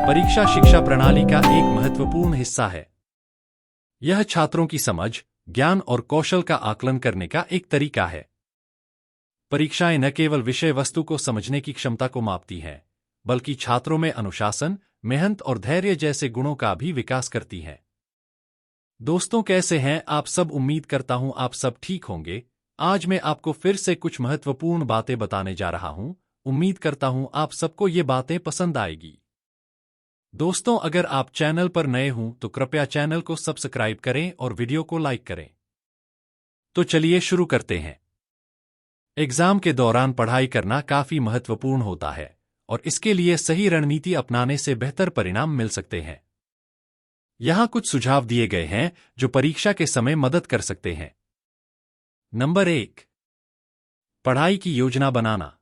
परीक्षा शिक्षा प्रणाली का एक महत्वपूर्ण हिस्सा है। यह छात्रों की समझ, ज्ञान और कौशल का आकलन करने का एक तरीका है। परीक्षाएं न केवल विषय वस्तु को समझने की क्षमता को मापती हैं, बल्कि छात्रों में अनुशासन, मेहनत और धैर्य जैसे गुणों का भी विकास करती हैं। दोस्तों, कैसे हैं आप सब? उम्मीद करता हूं आप सब ठीक होंगे। आज मैं आपको फिर से कुछ महत्वपूर्ण बातें बताने जा रहा हूं। उम्मीद करता हूं आप सबको ये बातें पसंद आएगी। दोस्तों, अगर आप चैनल पर नए हों तो कृपया चैनल को सब्सक्राइब करें और वीडियो को लाइक करें। तो चलिए शुरू करते हैं। एग्जाम के दौरान पढ़ाई करना काफी महत्वपूर्ण होता है और इसके लिए सही रणनीति अपनाने से बेहतर परिणाम मिल सकते हैं। यहां कुछ सुझाव दिए गए हैं जो परीक्षा के समय मदद कर सकते हैं। नंबर 1, पढ़ाई की योजना बनाना।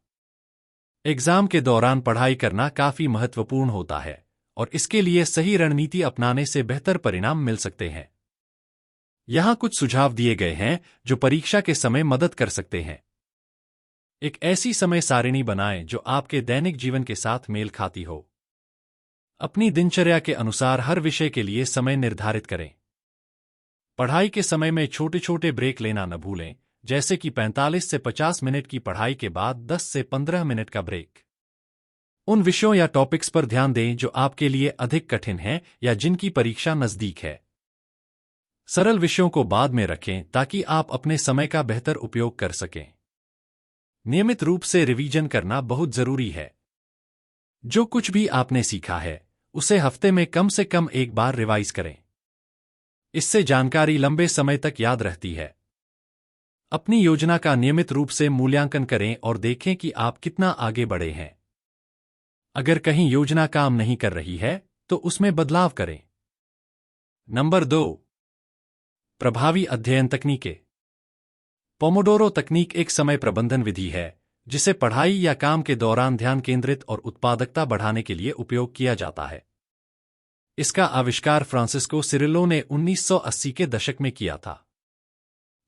एग्जाम के दौरान पढ़ाई करना काफी महत्वपूर्ण होता है और इसके लिए सही रणनीति अपनाने से बेहतर परिणाम मिल सकते हैं। यहां कुछ सुझाव दिए गए हैं जो परीक्षा के समय मदद कर सकते हैं। एक ऐसी समय सारिणी बनाएं जो आपके दैनिक जीवन के साथ मेल खाती हो। अपनी दिनचर्या के अनुसार हर विषय के लिए समय निर्धारित करें। पढ़ाई के समय में छोटे छोटे ब्रेक लेना न भूलें, जैसे कि 45 से 50 मिनट की पढ़ाई के बाद 10 से 15 मिनट का ब्रेक। उन विषयों या टॉपिक्स पर ध्यान दें जो आपके लिए अधिक कठिन हैं या जिनकी परीक्षा नजदीक है। सरल विषयों को बाद में रखें ताकि आप अपने समय का बेहतर उपयोग कर सकें। नियमित रूप से रिवीजन करना बहुत जरूरी है। जो कुछ भी आपने सीखा है उसे हफ्ते में कम से कम एक बार रिवाइज करें। इससे जानकारी लंबे समय तक याद रहती है। अपनी योजना का नियमित रूप से मूल्यांकन करें और देखें कि आप कितना आगे बढ़े हैं। अगर कहीं योजना काम नहीं कर रही है तो उसमें बदलाव करें। नंबर 2, प्रभावी अध्ययन तकनीकें। पोमोडोरो तकनीक एक समय प्रबंधन विधि है जिसे पढ़ाई या काम के दौरान ध्यान केंद्रित और उत्पादकता बढ़ाने के लिए उपयोग किया जाता है। इसका आविष्कार फ्रांसिस्को सिरिलो ने 1980 के दशक में किया था।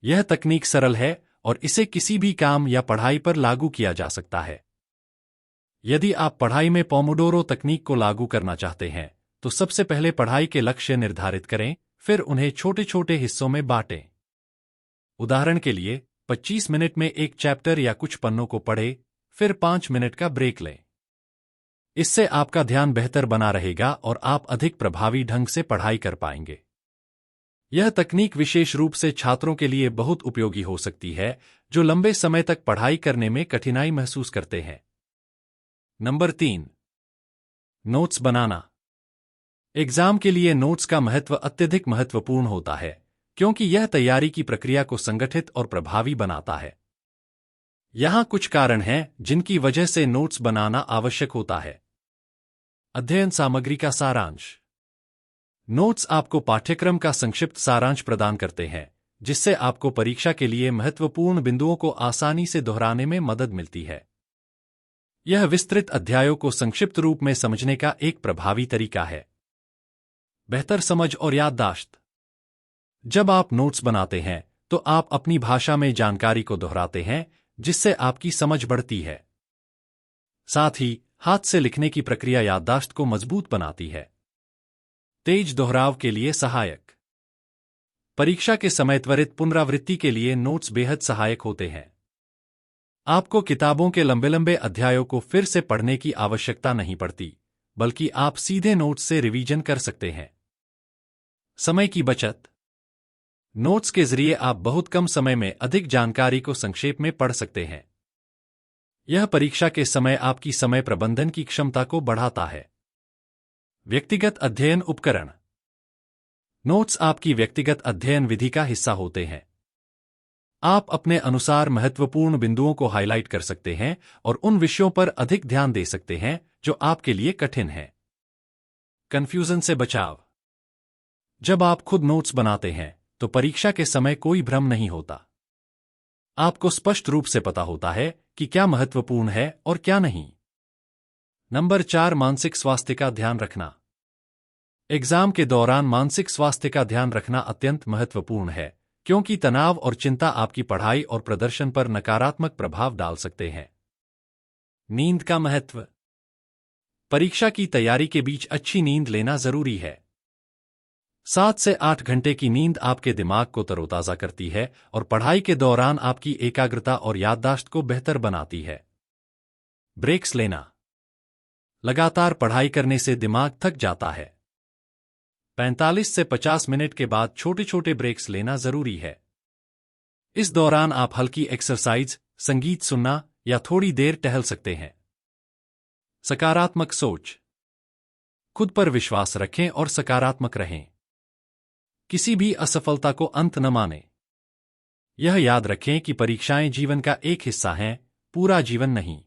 यह तकनीक सरल है और इसे किसी भी काम या पढ़ाई पर लागू किया जा सकता है। यदि आप पढ़ाई में पोमोडोरो तकनीक को लागू करना चाहते हैं तो सबसे पहले पढ़ाई के लक्ष्य निर्धारित करें, फिर उन्हें छोटे छोटे हिस्सों में बांटें। उदाहरण के लिए 25 मिनट में एक चैप्टर या कुछ पन्नों को पढ़ें, फिर 5 मिनट का ब्रेक लें। इससे आपका ध्यान बेहतर बना रहेगा और आप अधिक प्रभावी ढंग से पढ़ाई कर पाएंगे। यह तकनीक विशेष रूप से छात्रों के लिए बहुत उपयोगी हो सकती है जो लंबे समय तक पढ़ाई करने में कठिनाई महसूस करते हैं। नंबर 3, नोट्स बनाना। एग्जाम के लिए नोट्स का महत्व अत्यधिक महत्वपूर्ण होता है क्योंकि यह तैयारी की प्रक्रिया को संगठित और प्रभावी बनाता है। यहां कुछ कारण हैं जिनकी वजह से नोट्स बनाना आवश्यक होता है। अध्ययन सामग्री का सारांश। नोट्स आपको पाठ्यक्रम का संक्षिप्त सारांश प्रदान करते हैं, जिससे आपको परीक्षा के लिए महत्वपूर्ण बिंदुओं को आसानी से दोहराने में मदद मिलती है। यह विस्तृत अध्यायों को संक्षिप्त रूप में समझने का एक प्रभावी तरीका है। बेहतर समझ और याददाश्त। जब आप नोट्स बनाते हैं तो आप अपनी भाषा में जानकारी को दोहराते हैं, जिससे आपकी समझ बढ़ती है। साथ ही हाथ से लिखने की प्रक्रिया याददाश्त को मजबूत बनाती है। तेज दोहराव के लिए सहायक। परीक्षा के समय त्वरित पुनरावृत्ति के लिए नोट्स बेहद सहायक होते हैं। आपको किताबों के लंबे लंबे अध्यायों को फिर से पढ़ने की आवश्यकता नहीं पड़ती, बल्कि आप सीधे नोट्स से रिवीजन कर सकते हैं। समय की बचत। नोट्स के जरिए आप बहुत कम समय में अधिक जानकारी को संक्षेप में पढ़ सकते हैं। यह परीक्षा के समय आपकी समय प्रबंधन की क्षमता को बढ़ाता है। व्यक्तिगत अध्ययन उपकरण। नोट्स आपकी व्यक्तिगत अध्ययन विधि का हिस्सा होते हैं। आप अपने अनुसार महत्वपूर्ण बिंदुओं को हाईलाइट कर सकते हैं और उन विषयों पर अधिक ध्यान दे सकते हैं जो आपके लिए कठिन हैं। कन्फ्यूजन से बचाव। जब आप खुद नोट्स बनाते हैं तो परीक्षा के समय कोई भ्रम नहीं होता। आपको स्पष्ट रूप से पता होता है कि क्या महत्वपूर्ण है और क्या नहीं। नंबर 4, मानसिक स्वास्थ्य का ध्यान रखना। एग्जाम के दौरान मानसिक स्वास्थ्य का ध्यान रखना अत्यंत महत्वपूर्ण है, क्योंकि तनाव और चिंता आपकी पढ़ाई और प्रदर्शन पर नकारात्मक प्रभाव डाल सकते हैं। नींद का महत्व। परीक्षा की तैयारी के बीच अच्छी नींद लेना जरूरी है। 7 से 8 घंटे की नींद आपके दिमाग को तरोताजा करती है और पढ़ाई के दौरान आपकी एकाग्रता और याददाश्त को बेहतर बनाती है। ब्रेक्स लेना। लगातार पढ़ाई करने से दिमाग थक जाता है। 45 से 50 मिनट के बाद छोटे छोटे ब्रेक्स लेना जरूरी है। इस दौरान आप हल्की एक्सरसाइज, संगीत सुनना या थोड़ी देर टहल सकते हैं। सकारात्मक सोच। खुद पर विश्वास रखें और सकारात्मक रहें। किसी भी असफलता को अंत न मानें। यह याद रखें कि परीक्षाएं जीवन का एक हिस्सा हैं, पूरा जीवन नहीं।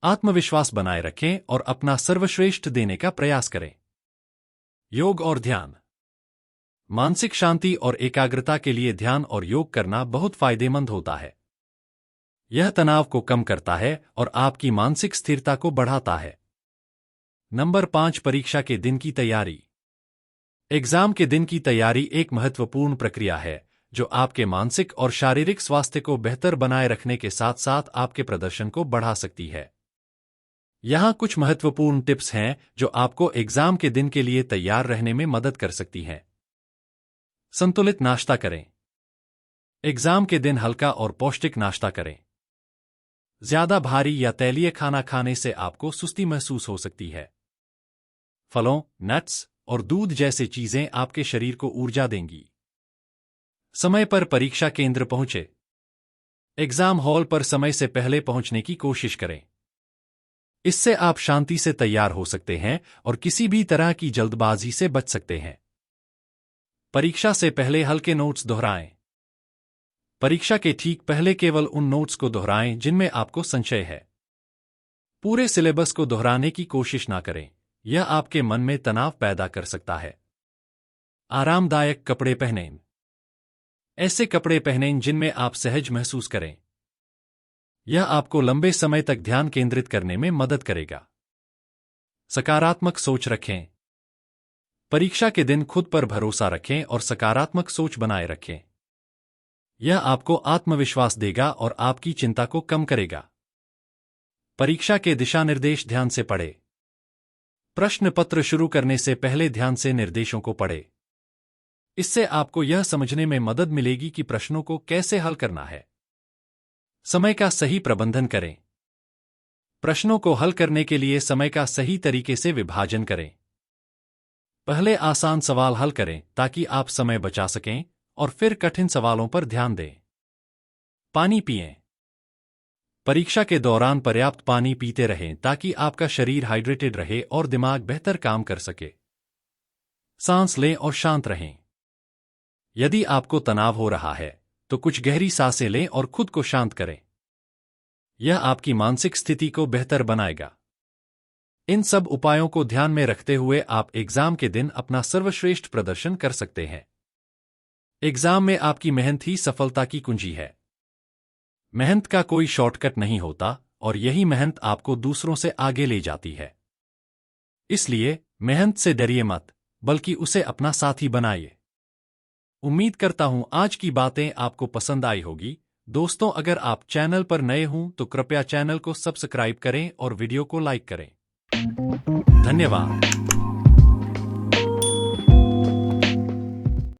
आत्मविश्वास बनाए रखें और अपना सर्वश्रेष्ठ देने का प्रयास करें। योग और ध्यान। मानसिक शांति और एकाग्रता के लिए ध्यान और योग करना बहुत फायदेमंद होता है। यह तनाव को कम करता है और आपकी मानसिक स्थिरता को बढ़ाता है। नंबर 5, परीक्षा के दिन की तैयारी। एग्जाम के दिन की तैयारी एक महत्वपूर्ण प्रक्रिया है जो आपके मानसिक और शारीरिक स्वास्थ्य को बेहतर बनाए रखने के साथ साथ आपके प्रदर्शन को बढ़ा सकती है। यहाँ कुछ महत्वपूर्ण टिप्स हैं जो आपको एग्जाम के दिन के लिए तैयार रहने में मदद कर सकती हैं। संतुलित नाश्ता करें। एग्जाम के दिन हल्का और पौष्टिक नाश्ता करें। ज्यादा भारी या तैलीय खाना खाने से आपको सुस्ती महसूस हो सकती है। फलों, नट्स और दूध जैसी चीजें आपके शरीर को ऊर्जा देंगी। समय पर परीक्षा केंद्र पहुंचे। एग्जाम हॉल पर समय से पहले पहुंचने की कोशिश करें। इससे आप शांति से तैयार हो सकते हैं और किसी भी तरह की जल्दबाजी से बच सकते हैं। परीक्षा से पहले हल्के नोट्स दोहराएं। परीक्षा के ठीक पहले केवल उन नोट्स को दोहराएं जिनमें आपको संशय है। पूरे सिलेबस को दोहराने की कोशिश ना करें, यह आपके मन में तनाव पैदा कर सकता है। आरामदायक कपड़े पहनें। ऐसे कपड़े पहनें जिनमें आप सहज महसूस करें। यह आपको लंबे समय तक ध्यान केंद्रित करने में मदद करेगा। सकारात्मक सोच रखें। परीक्षा के दिन खुद पर भरोसा रखें और सकारात्मक सोच बनाए रखें। यह आपको आत्मविश्वास देगा और आपकी चिंता को कम करेगा। परीक्षा के दिशानिर्देश ध्यान से पढ़ें। प्रश्न पत्र शुरू करने से पहले ध्यान से निर्देशों को पढ़ें। इससे आपको यह समझने में मदद मिलेगी कि प्रश्नों को कैसे हल करना है। समय का सही प्रबंधन करें। प्रश्नों को हल करने के लिए समय का सही तरीके से विभाजन करें। पहले आसान सवाल हल करें ताकि आप समय बचा सकें और फिर कठिन सवालों पर ध्यान दें। पानी पिएं। परीक्षा के दौरान पर्याप्त पानी पीते रहें ताकि आपका शरीर हाइड्रेटेड रहे और दिमाग बेहतर काम कर सके। सांस लें और शांत रहें। यदि आपको तनाव हो रहा है तो कुछ गहरी सांसें लें और खुद को शांत करें। यह आपकी मानसिक स्थिति को बेहतर बनाएगा। इन सब उपायों को ध्यान में रखते हुए आप एग्जाम के दिन अपना सर्वश्रेष्ठ प्रदर्शन कर सकते हैं। एग्जाम में आपकी मेहनत ही सफलता की कुंजी है। मेहनत का कोई शॉर्टकट नहीं होता और यही मेहनत आपको दूसरों से आगे ले जाती है। इसलिए मेहनत से डरिए मत, बल्कि उसे अपना साथी बनाइए। उम्मीद करता हूं आज की बातें आपको पसंद आई होगी। दोस्तों, अगर आप चैनल पर नए हों तो कृपया चैनल को सब्सक्राइब करें और वीडियो को लाइक करें। धन्यवाद।